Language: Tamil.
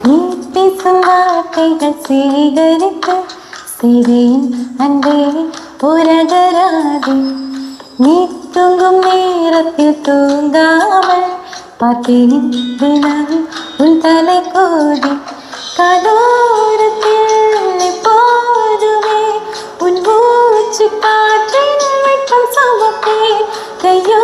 நீ பேசும் வார்த்தைகள் சேகரித்து சிறியின் அன்பே உலகராதி. நீ தூங்கும் நேரத்தில் தூங்காமல் பார்த்தேன் தினம் உன் தலை கோதி. கதோரத்தில் எப்போதுமே உன் மூச்சு காற்றின் வெப்பம் சுமப்பேன். கையோ